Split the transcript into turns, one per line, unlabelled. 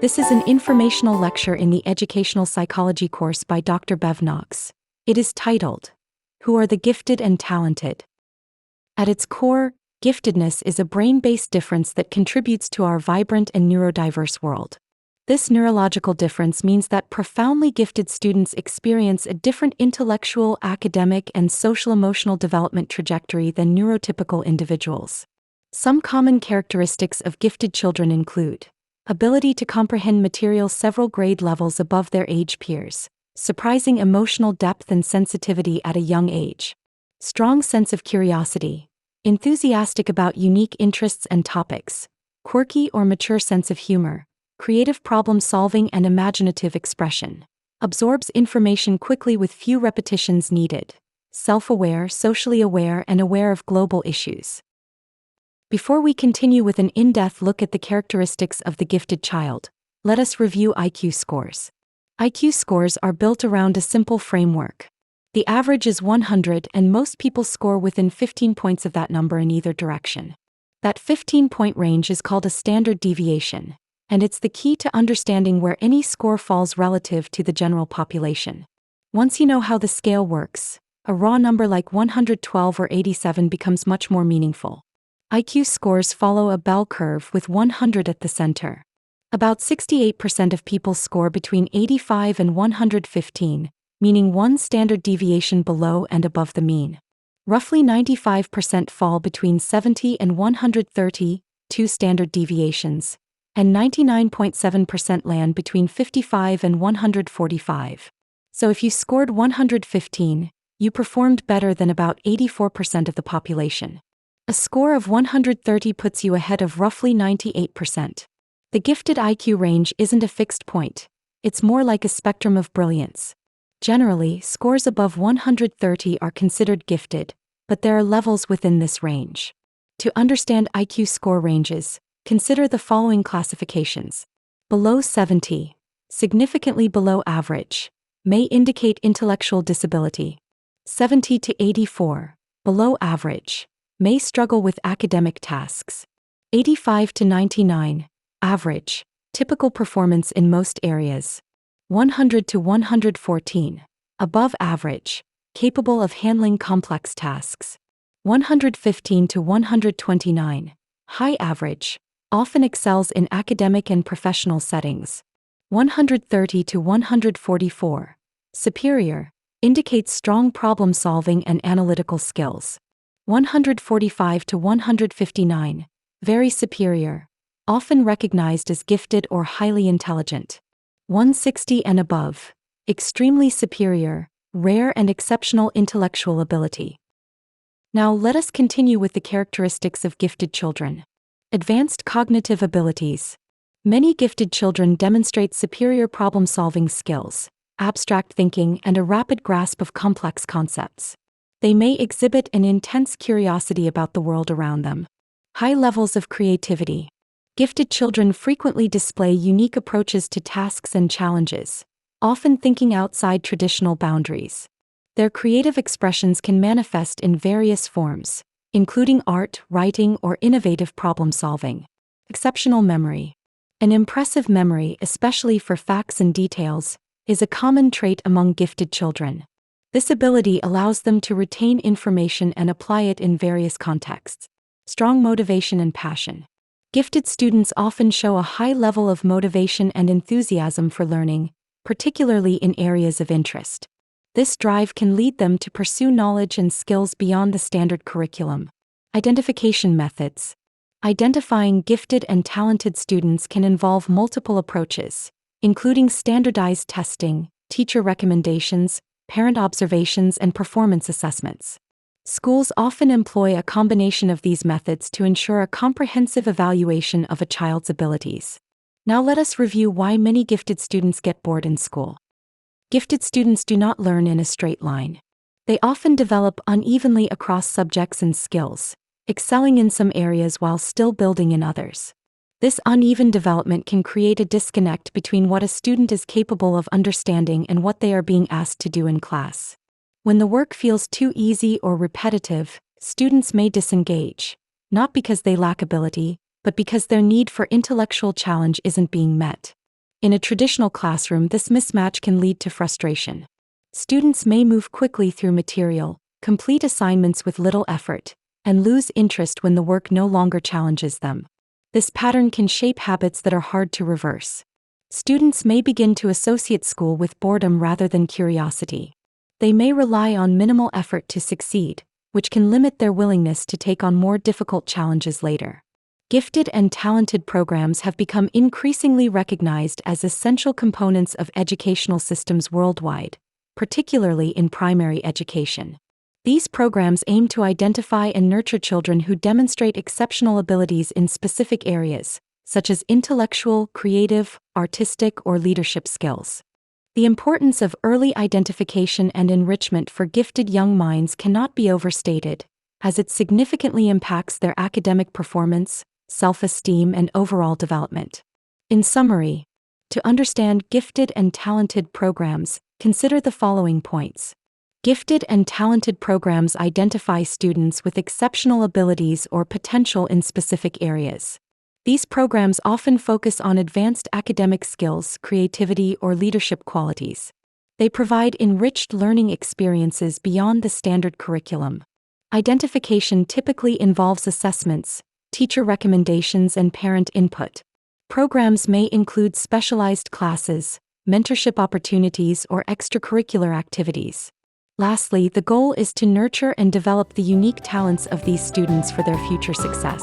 This is an informational lecture in the Educational Psychology course by Dr. Bev Knox. It is titled, Who are the Gifted and Talented? At its core, giftedness is a brain-based difference that contributes to our vibrant and neurodiverse world. This neurological difference means that profoundly gifted students experience a different intellectual, academic, and social-emotional development trajectory than neurotypical individuals. Some common characteristics of gifted children include ability to comprehend material several grade levels above their age peers, surprising emotional depth and sensitivity at a young age, strong sense of curiosity, enthusiastic about unique interests and topics, quirky or mature sense of humor, creative problem-solving and imaginative expression, absorbs information quickly with few repetitions needed, self-aware, socially aware, and aware of global issues. Before we continue with an in-depth look at the characteristics of the gifted child, let us review IQ scores. IQ scores are built around a simple framework. The average is 100 and most people score within 15 points of that number in either direction. That 15-point range is called a standard deviation, and it's the key to understanding where any score falls relative to the general population. Once you know how the scale works, a raw number like 112 or 87 becomes much more meaningful. IQ scores follow a bell curve with 100 at the center. About 68% of people score between 85 and 115, meaning one standard deviation below and above the mean. Roughly 95% fall between 70 and 130, two standard deviations, and 99.7% land between 55 and 145. So if you scored 115, you performed better than about 84% of the population. A score of 130 puts you ahead of roughly 98%. The gifted IQ range isn't a fixed point, it's more like a spectrum of brilliance. Generally, scores above 130 are considered gifted, but there are levels within this range. To understand IQ score ranges, consider the following classifications. Below 70, significantly below average, may indicate intellectual disability. 70 to 84, below average, may struggle with academic tasks. 85 to 99, average, typical performance in most areas. 100 to 114, above average, capable of handling complex tasks. 115 to 129, high average, often excels in academic and professional settings. 130 to 144, superior, indicates strong problem-solving and analytical skills. 145 to 159, very superior, often recognized as gifted or highly intelligent. 160 and above, extremely superior, rare and exceptional intellectual ability. Now let us continue with the characteristics of gifted children. Advanced cognitive abilities. Many gifted children demonstrate superior problem-solving skills, abstract thinking, and a rapid grasp of complex concepts. They may exhibit an intense curiosity about the world around them. High levels of creativity. Gifted children frequently display unique approaches to tasks and challenges, often thinking outside traditional boundaries. Their creative expressions can manifest in various forms, including art, writing, or innovative problem-solving. Exceptional memory. An impressive memory, especially for facts and details, is a common trait among gifted children. This ability allows them to retain information and apply it in various contexts. Strong motivation and passion. Gifted students often show a high level of motivation and enthusiasm for learning, particularly in areas of interest. This drive can lead them to pursue knowledge and skills beyond the standard curriculum. Identification methods. Identifying gifted and talented students can involve multiple approaches, including standardized testing, teacher recommendations, parent observations, and performance assessments. Schools often employ a combination of these methods to ensure a comprehensive evaluation of a child's abilities. Now let us review why many gifted students get bored in school. Gifted students do not learn in a straight line. They often develop unevenly across subjects and skills, excelling in some areas while still building in others. This uneven development can create a disconnect between what a student is capable of understanding and what they are being asked to do in class. When the work feels too easy or repetitive, students may disengage, not because they lack ability, but because their need for intellectual challenge isn't being met. In a traditional classroom, this mismatch can lead to frustration. Students may move quickly through material, complete assignments with little effort, and lose interest when the work no longer challenges them. This pattern can shape habits that are hard to reverse. Students may begin to associate school with boredom rather than curiosity. They may rely on minimal effort to succeed, which can limit their willingness to take on more difficult challenges later. Gifted and talented programs have become increasingly recognized as essential components of educational systems worldwide, particularly in primary education. These programs aim to identify and nurture children who demonstrate exceptional abilities in specific areas, such as intellectual, creative, artistic, or leadership skills. The importance of early identification and enrichment for gifted young minds cannot be overstated, as it significantly impacts their academic performance, self-esteem, and overall development. In summary, to understand gifted and talented programs, consider the following points. Gifted and talented programs identify students with exceptional abilities or potential in specific areas. These programs often focus on advanced academic skills, creativity, or leadership qualities. They provide enriched learning experiences beyond the standard curriculum. Identification typically involves assessments, teacher recommendations, and parent input. Programs may include specialized classes, mentorship opportunities, or extracurricular activities. Lastly, the goal is to nurture and develop the unique talents of these students for their future success.